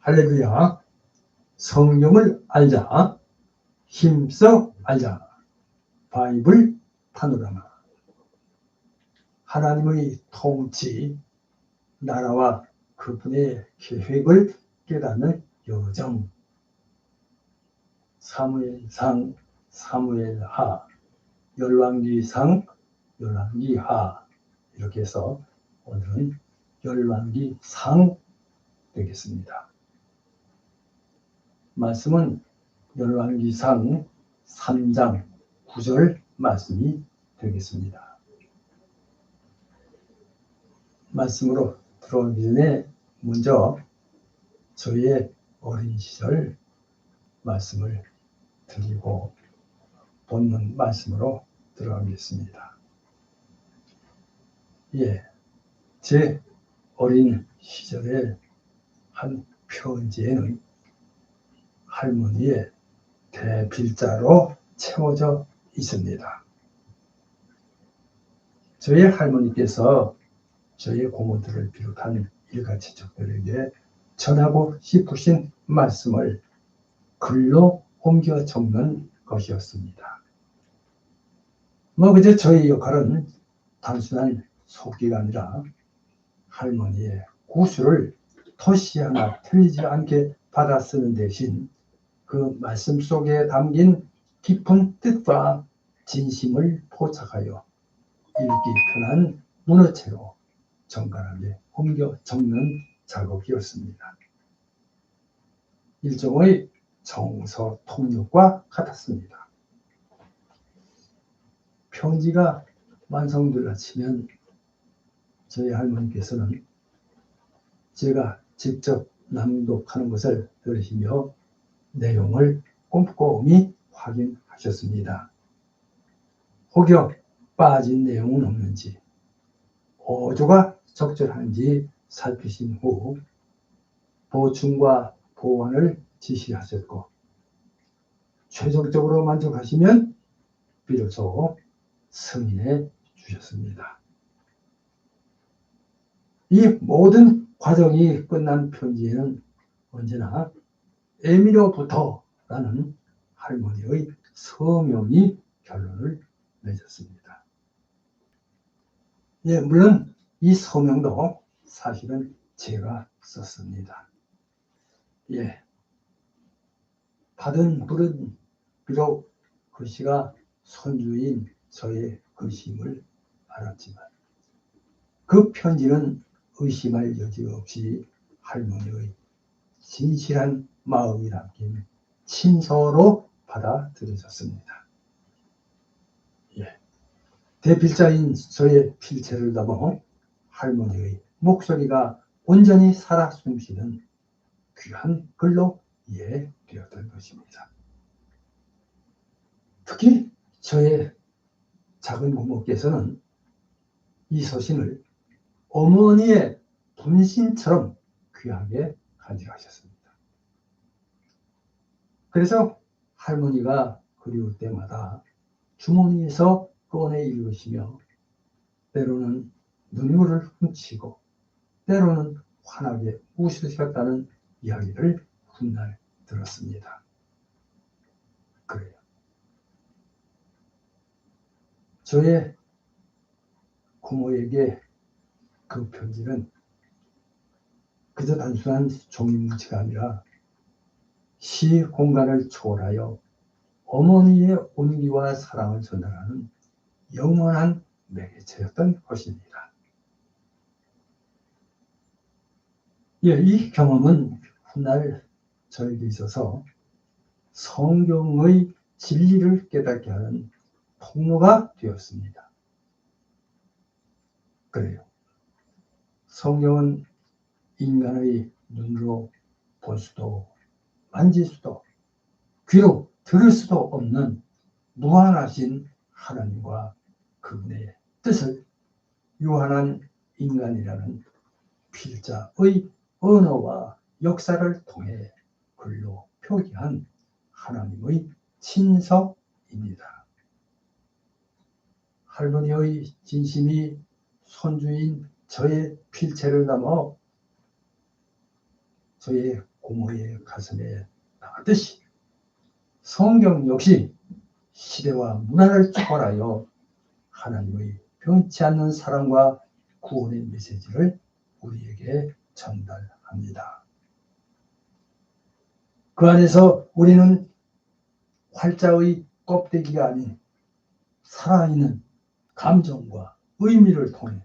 할렐루야. 성경을 알자. 힘써 알자. 바이블 파노라마. 하나님의 통치, 나라와 그분의 계획을 깨닫는 여정. 사무엘상, 사무엘하, 열왕기상, 열왕기하. 이렇게 해서 오늘은 열왕기상 되겠습니다. 말씀은 열왕기상 3장 9절 말씀이 되겠습니다. 말씀으로 들어오기 전에 먼저 저의 어린 시절 말씀을 드리고 본문 말씀으로 들어가겠습니다. 제 어린 시절의 한 편지에는 할머니의 대필자로 채워져 있습니다. 저희 할머니께서 저희 고모들을 비롯한 일가친척들에게 전하고 싶으신 말씀을 글로 옮겨 적는 것이었습니다. 그저 저희 역할은 단순한 속기가 아니라 할머니의 구술을 토시 하나 틀리지 않게 받아 쓰는 대신 그 말씀 속에 담긴 깊은 뜻과 진심을 포착하여 읽기 편한 문어체로 정갈하게 옮겨 적는 작업이었습니다. 일종의 정서 통역과 같았습니다. 편지가 완성되려 치면 저희 할머니께서는 제가 직접 낭독하는 것을 들으시며 내용을 꼼꼼히 확인하셨습니다. 혹여 빠진 내용은 없는지, 어조가 적절한지 살피신 후 보충과 보완을 지시하셨고, 최종적으로 만족하시면 비로소 승인해 주셨습니다. 이 모든 과정이 끝난 편지에는 언제나 에미로부터라는 할머니의 서명이 결론을 맺었습니다. 물론 이 서명도 사실은 제가 썼습니다. 받은 글은 비록 글씨가 손주인 저의 글씨임을 알았지만 그 편지는 의심할 여지가 없이 할머니의 진실한 마음이 담긴 친서로 받아들여졌습니다. 대필자인 저의 필체를 넘어 할머니의 목소리가 온전히 살아 숨쉬는 귀한 글로 이해되었던 것입니다. 특히 저의 작은 고모께서는 이 서신을 어머니의 분신처럼 귀하게 간직하셨습니다. 그래서 할머니가 그리울 때마다 주머니에서 꺼내 읽으시며 때로는 눈물을 훔치고 때로는 환하게 웃으셨다는 이야기를 훗날 들었습니다. 그래요. 저의 고모에게 그 편지는 그저 단순한 종이뭉치가 아니라 시 공간을 초월하여 어머니의 온기와 사랑을 전달하는 영원한 매개체였던 것입니다. 이 경험은 훗날 저에게 있어서 성경의 진리를 깨닫게 하는 통로가 되었습니다. 그래요. 성경은 인간의 눈으로 볼 수도 만질 수도 귀로 들을 수도 없는 무한하신 하나님과 그분의 뜻을 유한한 인간이라는 필자의 언어와 역사를 통해 글로 표기한 하나님의 친서입니다. 할머니의 진심이 손주인 저의 필체를 넘어 저의 고모의 가슴에 닿았듯이 성경 역시 시대와 문화를 초월하여 하나님의 변치 않는 사랑과 구원의 메시지를 우리에게 전달합니다. 그 안에서 우리는 활자의 껍데기가 아닌 살아있는 감정과 의미를 통해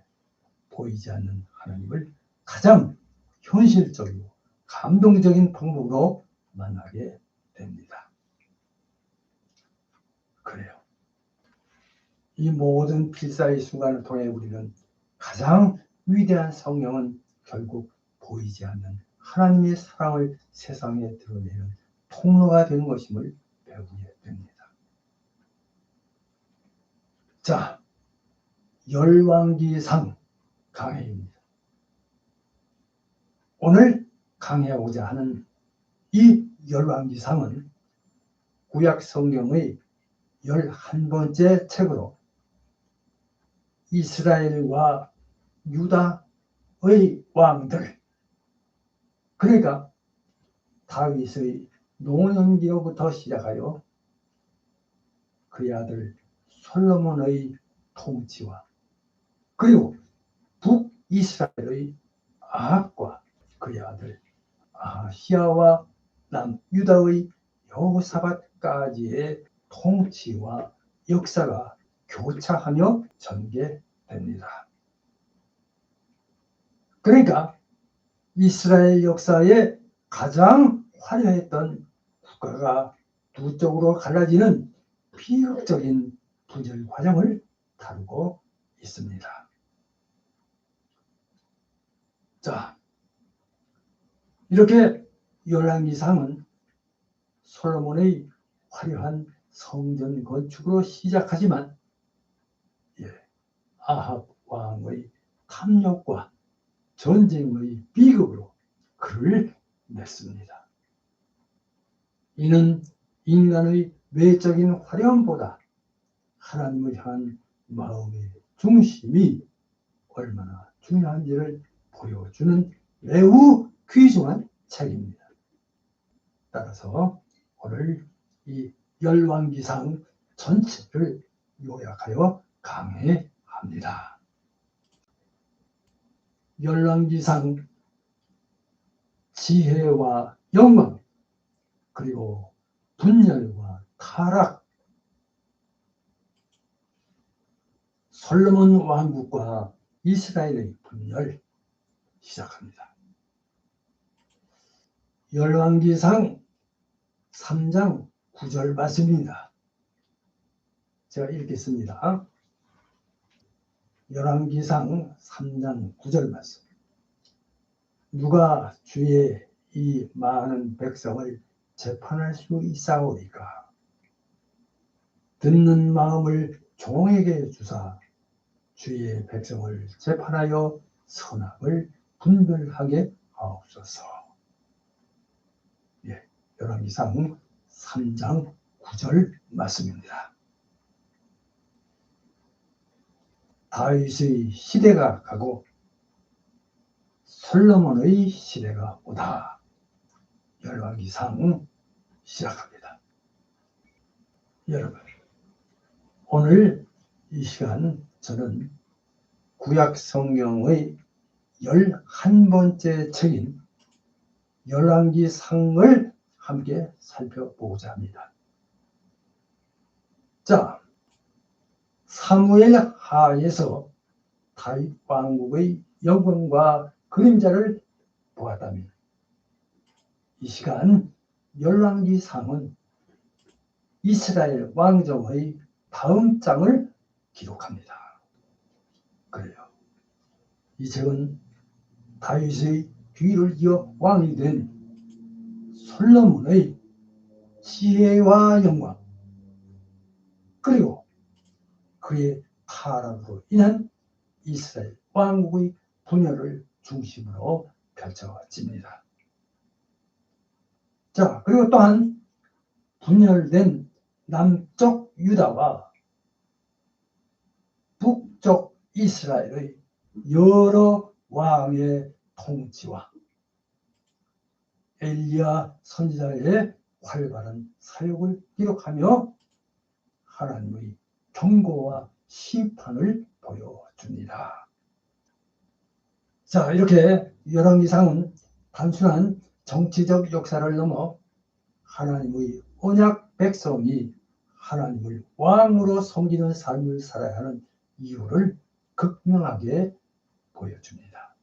보이지 않는 하나님을 가장 현실적이고 감동적인 방법으로 만나게 됩니다. 그래요. 이 모든 필사의 순간을 통해 우리는 가장 위대한 성령은 결국 보이지 않는 하나님의 사랑을 세상에 드러내는 통로가 되는 것임을 배우게 됩니다. 자, 열왕기상 강해입니다. 오늘 강해하고자 하는 이 열왕기상은 구약 성경의 11번째 책으로 이스라엘과 유다의 왕들, 그러니까 다윗의 노년기로부터 시작하여 그의 아들 솔로몬의 통치와 그리고 북이스라엘의 아합과 그의 아들 아시아와 남유다의 여호사밧까지의 통치와 역사가 교차하며 전개됩니다. 그러니까 이스라엘 역사에 가장 화려했던 국가가 두 쪽으로 갈라지는 비극적인 분열 과정을 다루고 있습니다. 자, 이렇게 열왕기상은 솔로몬의 화려한 성전 건축으로 시작하지만 아합 왕의 탐욕과 전쟁의 비극으로 글을 냈습니다. 이는 인간의 외적인 화려함보다 하나님을 향한 마음의 중심이 얼마나 중요한지를 보여주는 매우 귀중한 책입니다. 따라서 오늘 이 열왕기상 전체를 요약하여 강해합니다. 열왕기상 지혜와 영광, 그리고 분열과 타락, 솔로몬 왕국과 이스라엘의 분열 시작합니다. 열왕기상 3장 9절 말씀입니다. 제가 읽겠습니다. 열왕기상 3장 9절 말씀. 누가 주의 이 많은 백성을 재판할 수 있사오리까? 듣는 마음을 종에게 주사 주의 백성을 재판하여 선악을 분별하게 하옵소서. 열왕기상 3장 9절 말씀입니다. 다윗의 시대가 가고 솔로몬의 시대가 오다. 열왕기상 시작합니다. 여러분, 오늘 이 시간 저는 구약 성경의 11번째 책인 열왕기상을 함께 살펴보고자 합니다. 자, 사무엘 하에서 다윗 왕국의 영광과 그림자를 보았다면 이 시간 열왕기상은 이스라엘 왕정의 다음 장을 기록합니다. 그래요. 이 책은 다윗의 뒤를 이어 왕이 된 솔로몬의 지혜와 영광, 그리고 그의 타락으로 인한 이스라엘 왕국의 분열을 중심으로 펼쳐집니다. 자, 그리고 또한 분열된 남쪽 유다와 북쪽 이스라엘의 여러 왕의 통치와 엘리야 선지자의 활발한 사역을 기록하며 하나님의 경고와 심판을 보여줍니다. 자, 이렇게 열왕기상은 단순한 정치적 역사를 넘어 하나님의 언약 백성이 하나님을 왕으로 섬기는 삶을 살아야 하는 이유를 극명하게 보여줍니다.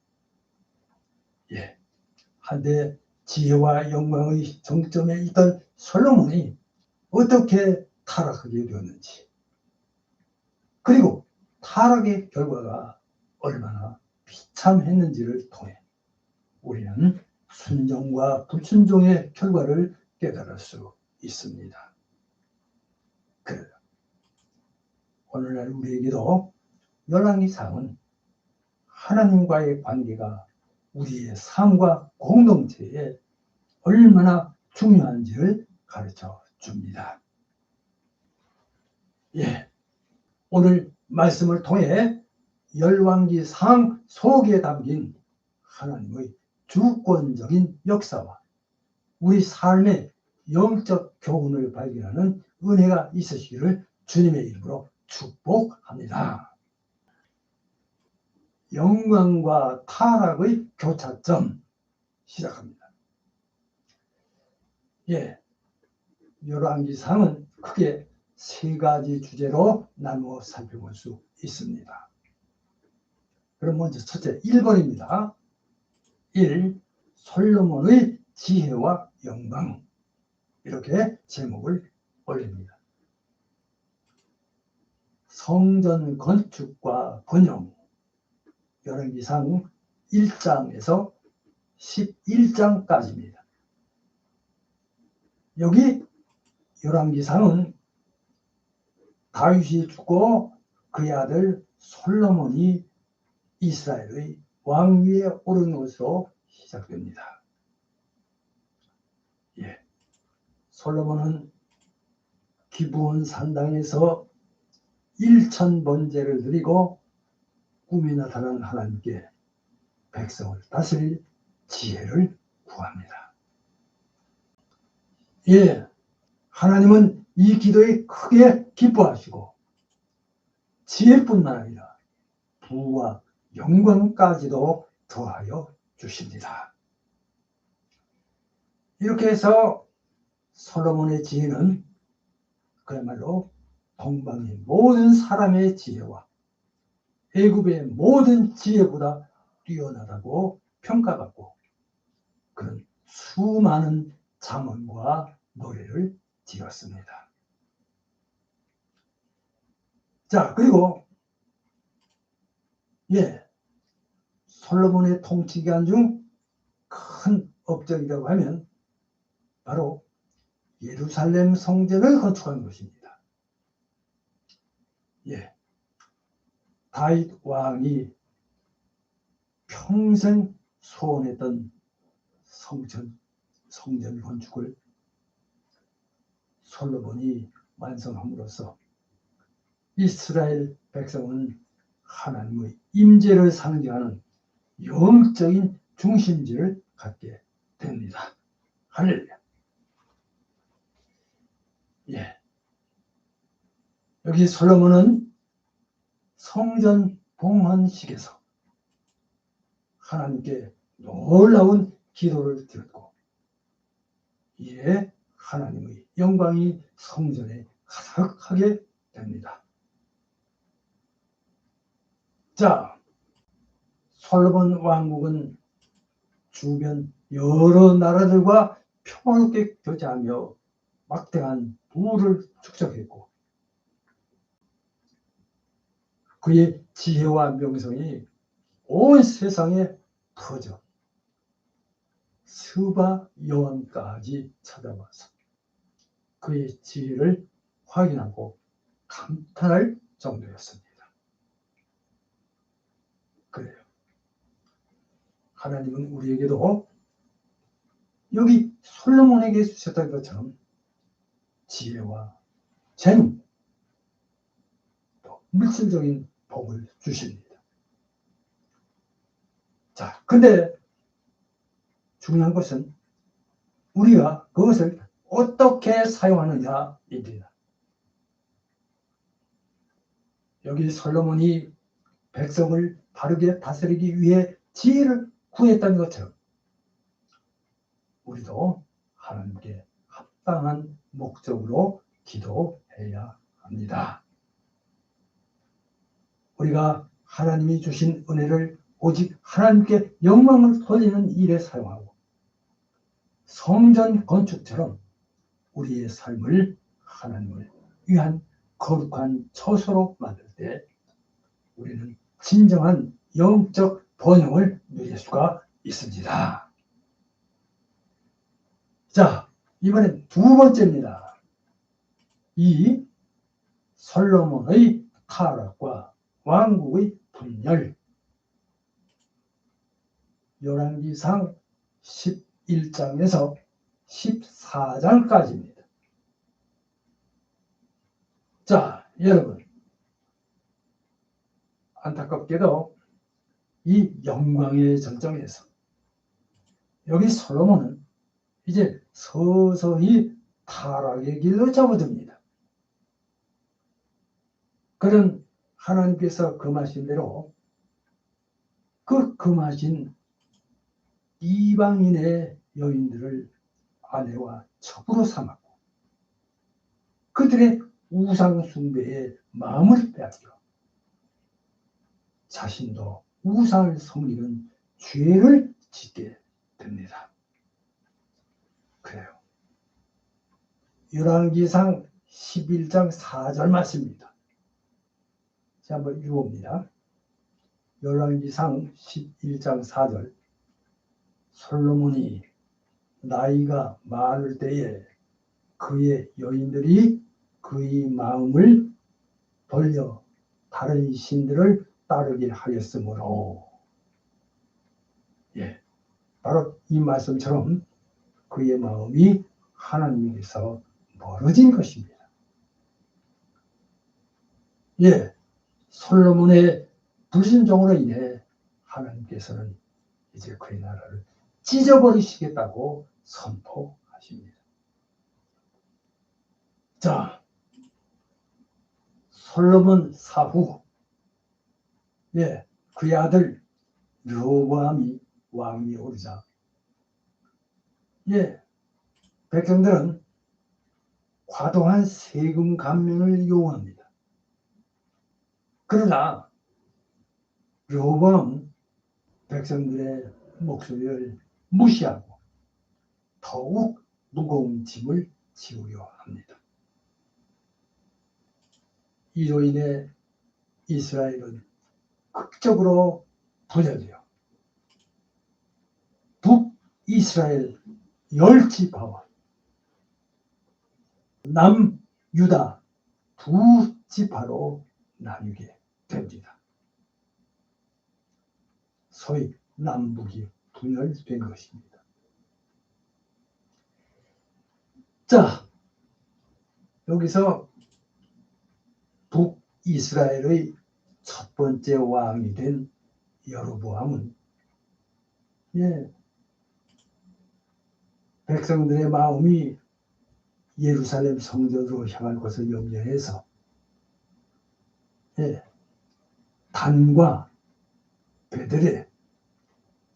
예, 한때 지혜와 영광의 정점에 있던 솔로몬이 어떻게 타락하게 되었는지, 그리고 타락의 결과가 얼마나 비참했는지를 통해 우리는 순종과 불순종의 결과를 깨달을 수 있습니다. 그래요. 오늘날 우리에게도 열왕기상은 하나님과의 관계가 우리의 삶과 공동체에 얼마나 중요한지를 가르쳐 줍니다. 예, 오늘 말씀을 통해 열왕기상 속에 담긴 하나님의 주권적인 역사와 우리 삶의 영적 교훈을 발견하는 은혜가 있으시기를 주님의 이름으로 축복합니다. 영광과 타락의 교차점 시작합니다. 예, 열왕기상은 크게 세 가지 주제로 나누어 살펴볼 수 있습니다. 그럼 먼저 첫째 1번입니다. 1. 솔로몬의 지혜와 영광, 이렇게 제목을 올립니다. 성전 건축과 번영, 열왕기상 1장에서 11장까지입니다. 여기 열왕기상은 다윗이 죽고 그의 아들 솔로몬이 이스라엘의 왕위에 오른 것으로 시작됩니다. 예, 솔로몬은 기브온 산당에서 1000번제를 드리고 꿈이 나타난 하나님께 백성을 다스릴 지혜를 구합니다. 예, 하나님은 이 기도에 크게 기뻐하시고 지혜뿐만 아니라 부와 영광까지도 더하여 주십니다. 이렇게 해서 솔로몬의 지혜는 그야말로 동방의 모든 사람의 지혜와 애굽의 모든 지혜보다 뛰어나다고 평가받고 그런 수많은 잠언과 노래를 지었습니다. 자, 그리고 솔로몬의 통치 기간 중 큰 업적이라고 하면 바로 예루살렘 성전을 건축한 것입니다. 다윗 왕이 평생 소원했던 성전 건축을 솔로몬이 완성함으로써 이스라엘 백성은 하나님의 임재를 상징하는 영적인 중심지를 갖게 됩니다. 할렐루야. 여기 솔로몬은 성전 봉헌식에서 하나님께 놀라운 기도를 드렸고 이에 하나님의 영광이 성전에 가득하게 됩니다. 자, 솔로몬 왕국은 주변 여러 나라들과 평화롭게 교제하며 막대한 부를 축적했고 그의 지혜와 명성이 온 세상에 퍼져 스바 여왕까지 찾아와서 그의 지혜를 확인하고 감탄할 정도였습니다. 그래요. 하나님은 우리에게도 여기 솔로몬에게 주셨던 것처럼 지혜와 재능, 또 물질적인 복을 주십니다. 자, 근데 중요한 것은 우리가 그것을 어떻게 사용하느냐입니다. 여기 솔로몬이 백성을 바르게 다스리기 위해 지혜를 구했던 것처럼 우리도 하나님께 합당한 목적으로 기도해야 합니다. 우리가 하나님이 주신 은혜를 오직 하나님께 영광을 돌리는 일에 사용하고 성전 건축처럼 우리의 삶을 하나님을 위한 거룩한 처소로 만들 때 우리는 진정한 영적 번영을 누릴 수가 있습니다. 자, 이번엔 두 번째입니다. 이 솔로몬의 타락과 왕국의 분열. 열왕기상 11장에서 14장까지입니다. 자, 여러분, 안타깝게도 이 영광의 전정에서 여기 솔로몬은 이제 서서히 타락의 길로 접어듭니다. 그는 하나님께서 금하신 대로 그 금하신 이방인의 여인들을 아내와 첩으로 삼았고 그들의 우상 숭배에 마음을 빼앗겨 자신도 우상을 섬기는 죄를 짓게 됩니다. 그래요. 열왕기상 11장 4절 말씀입니다. 자, 한번 읽어봅니다. 열왕기상 11장 4절. 솔로몬이 나이가 많을 때에 그의 여인들이 그의 마음을 돌려 다른 신들을 따르게 하였으므로, 예, 바로 이 말씀처럼 그의 마음이 하나님께서 멀어진 것입니다. 예, 솔로몬의 불순종으로 인해 하나님께서는 이제 그의 나라를 찢어버리시겠다고 선포하십니다. 자, 솔로몬 사후, 예, 그의 아들 르호보암이 왕위에 오르자, 예, 백성들은 과도한 세금 감면을 요구합니다. 그러나 르호보암은 백성들의 목소리를 무시하고 더욱 무거운 짐을 지우려 합니다. 이로 인해 이스라엘은 극적으로 분열되어 북이스라엘 10지파와 남유다 2지파로 나뉘게 됩니다. 소위 남북이 분열된 것입니다. 자, 여기서 북이스라엘의 첫 번째 왕이 된 여로보암은, 예, 백성들의 마음이 예루살렘 성전으로 향할 것을 염려해서, 예, 단과 베들에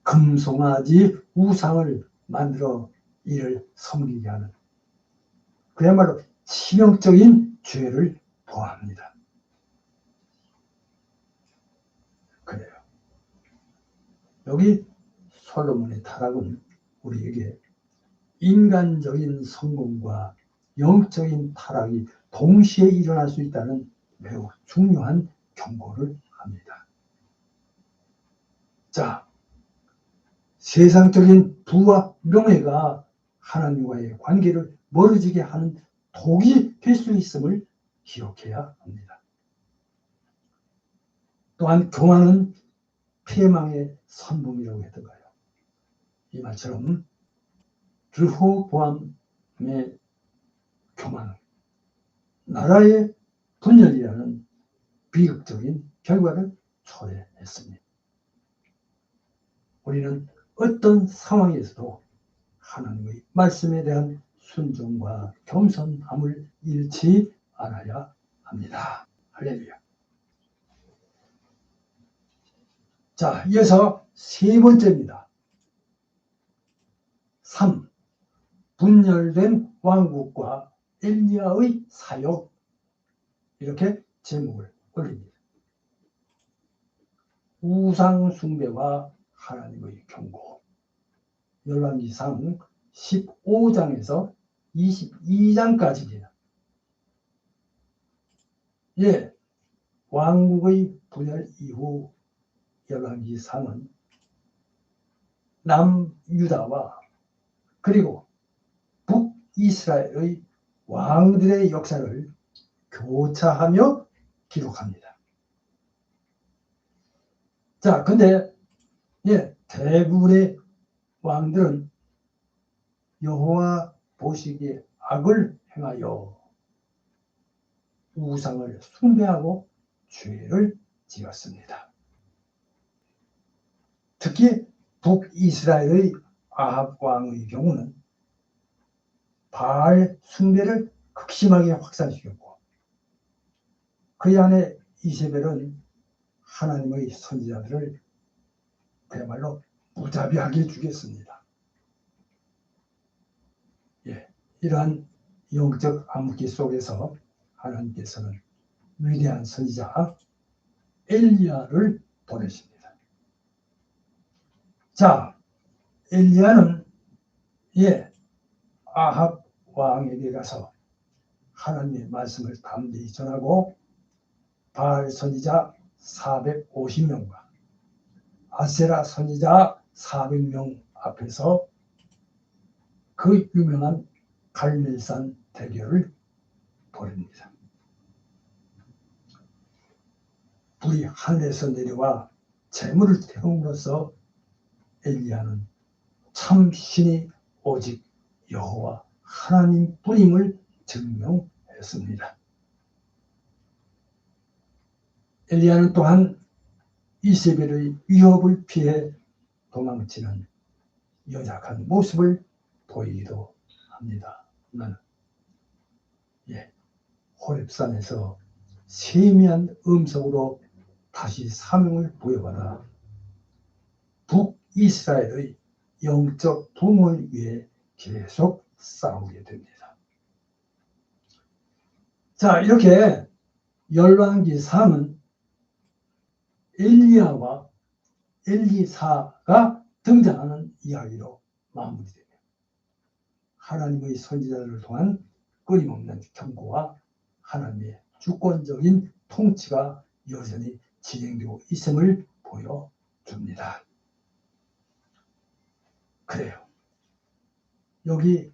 금송아지 우상을 만들어 이를 섬기게 하는 그야말로 치명적인 죄를 보합니다. 그래요. 여기 솔로몬의 타락은 우리에게 인간적인 성공과 영적인 타락이 동시에 일어날 수 있다는 매우 중요한 경고를 합니다. 자, 세상적인 부와 명예가 하나님과의 관계를 멀어지게 하는 독이 될 수 있음을 기억해야 합니다. 또한 교만은 패망의 선봉이라고 했던가요? 이 말처럼 르호보암의 교만은 나라의 분열이라는 비극적인 결과를 초래했습니다. 우리는 어떤 상황에서도 하나님의 말씀에 대한 순종과 겸손함을 잃지 않아야 합니다. 할렐루야. 자, 이어서 세 번째입니다. 3. 분열된 왕국과 엘리야의 사역. 이렇게 제목을 올립니다. 우상 숭배와 하나님의 경고. 열왕기상 15장에서 22장까지입니다. 예, 왕국의 분열 이후 열왕기상은 남유다와 그리고 북이스라엘의 왕들의 역사를 교차하며 기록합니다. 자, 근데 대부분의 왕들은 여호와 보시기에 악을 행하여 우상을 숭배하고 죄를 지었습니다. 특히 북이스라엘의 아합 왕의 경우는 바알 숭배를 극심하게 확산시켰고, 그의 아내 이세벨은 하나님의 선지자들을 그야말로 무자비하게 죽였습니다. 이러한 영적 암흑기 속에서 하나님께서는 위대한 선지자 엘리야를 보내십니다. 자, 엘리야는 아합 왕에게 가서 하나님의 말씀을 담대히 전하고 바알 선지자 450명과 아세라 선지자 400명 앞에서 그 유명한 갈멜산 대결을 벌입니다. 불이 하늘에서 내려와 재물을 태움으로써 엘리야는 참 신이 오직 여호와 하나님뿐임을 증명했습니다. 엘리야는 또한 이세벨의 위협을 피해 도망치는 연약한 모습을 보이기도 합니다. 호렙산에서 세미한 음성으로 다시 사명을 부여받아 북이스라엘의 영적 부흥을 위해 계속 싸우게 됩니다. 자, 이렇게 열왕기상은 엘리야와 엘리사가 등장하는 이야기로 마무리됩니다. 하나님의 선지자들을 통한 끊임없는 경고와 하나님의 주권적인 통치가 여전히 진행되고 있음을 보여줍니다. 그래요. 여기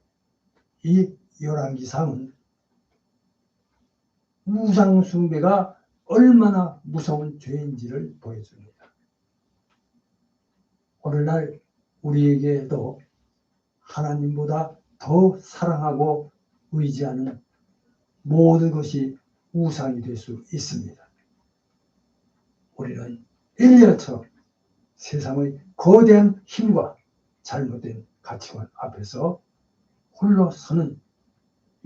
이 열왕기상은 우상 숭배가 얼마나 무서운 죄인지를 보여줍니다. 오늘날 우리에게도 하나님보다 더 사랑하고 의지하는 모든 것이 우상이 될 수 있습니다. 우리는 엘리야처럼 세상의 거대한 힘과 잘못된 가치관 앞에서 홀로 서는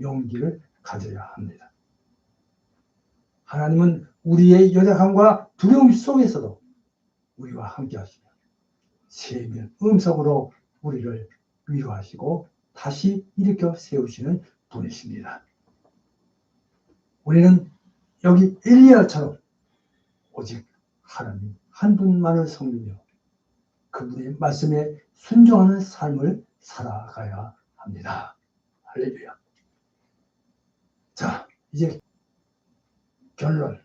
용기를 가져야 합니다. 하나님은 우리의 연약함과 두려움 속에서도 우리와 함께 하시며 세미한 음성으로 우리를 위로하시고 다시 일으켜 세우시는 분이십니다. 우리는 여기 엘리야처럼 오직 하나님 한 분만을 섬기며 그분의 말씀에 순종하는 삶을 살아가야 합니다. 할렐루야. 자, 이제 결론.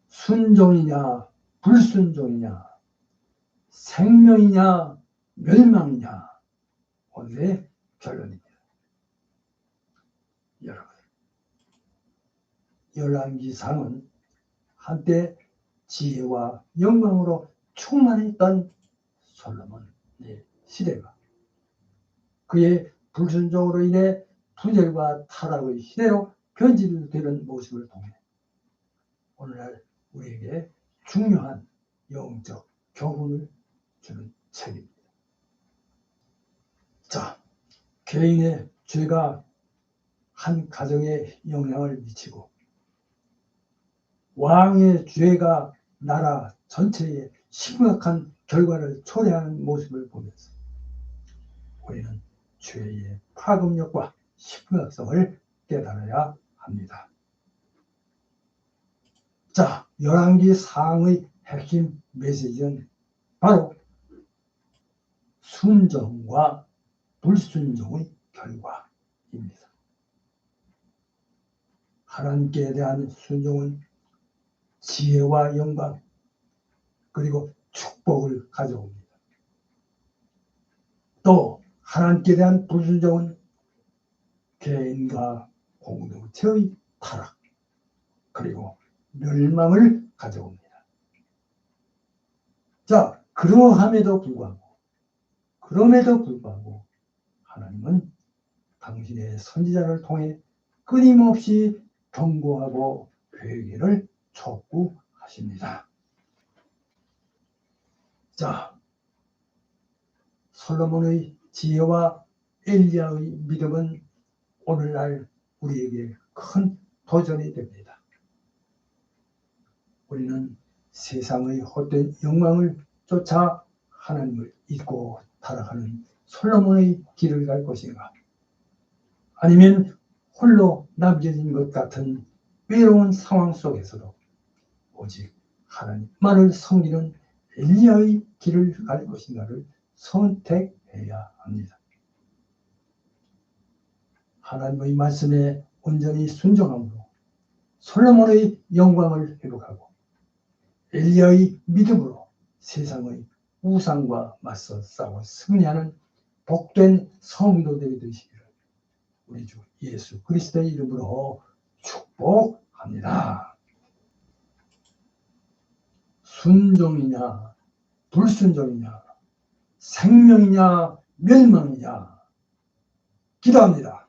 순종이냐 불순종이냐, 생명이냐 멸망이냐, 오늘의 결론입니다. 여러분, 열왕기상은 한때 지혜와 영광으로 충만했던 솔로몬의 시대가 그의 불순종으로 인해 분열과 타락의 시대로 변질되는 모습을 통해 오늘날 우리에게 중요한 영적 교훈을 주는 책입니다. 자, 개인의 죄가 한 가정에 영향을 미치고 왕의 죄가 나라 전체에 심각한 결과를 초래하는 모습을 보면서 우리는 죄의 파급력과 심각성을 깨달아야 합니다. 자, 열왕기 사항의 핵심 메시지는 바로 순종과 불순종의 결과입니다. 하나님께 대한 순종은 지혜와 영광 그리고 축복을 가져옵니다. 또 하나님께 대한 불순종은 개인과 공동체의 타락 그리고 멸망을 가져옵니다. 자, 그러함에도 불구하고 하나님은 당신의 선지자를 통해 끊임없이 경고하고 회개를 촉구하십니다. 자, 솔로몬의 지혜와 엘리야의 믿음은 오늘날 우리에게 큰 도전이 됩니다. 우리는 세상의 헛된 영광을 쫓아 하나님을 잊고 타락하는 솔로몬의 길을 갈 것인가? 아니면 홀로 남겨진 것 같은 외로운 상황 속에서도 오직 하나님만을 섬기는 엘리야의 길을 갈 것인가를 선택해야 합니다. 하나님의 말씀에 온전히 순종함으로 솔로몬의 영광을 회복하고 엘리야의 믿음으로 세상의 우상과 맞서 싸워 승리하는 복된 성도들이 되시기를 우리 주 예수 그리스도의 이름으로 축복합니다. 순종이냐 불순종이냐 생명이냐 멸망이냐 기도합니다.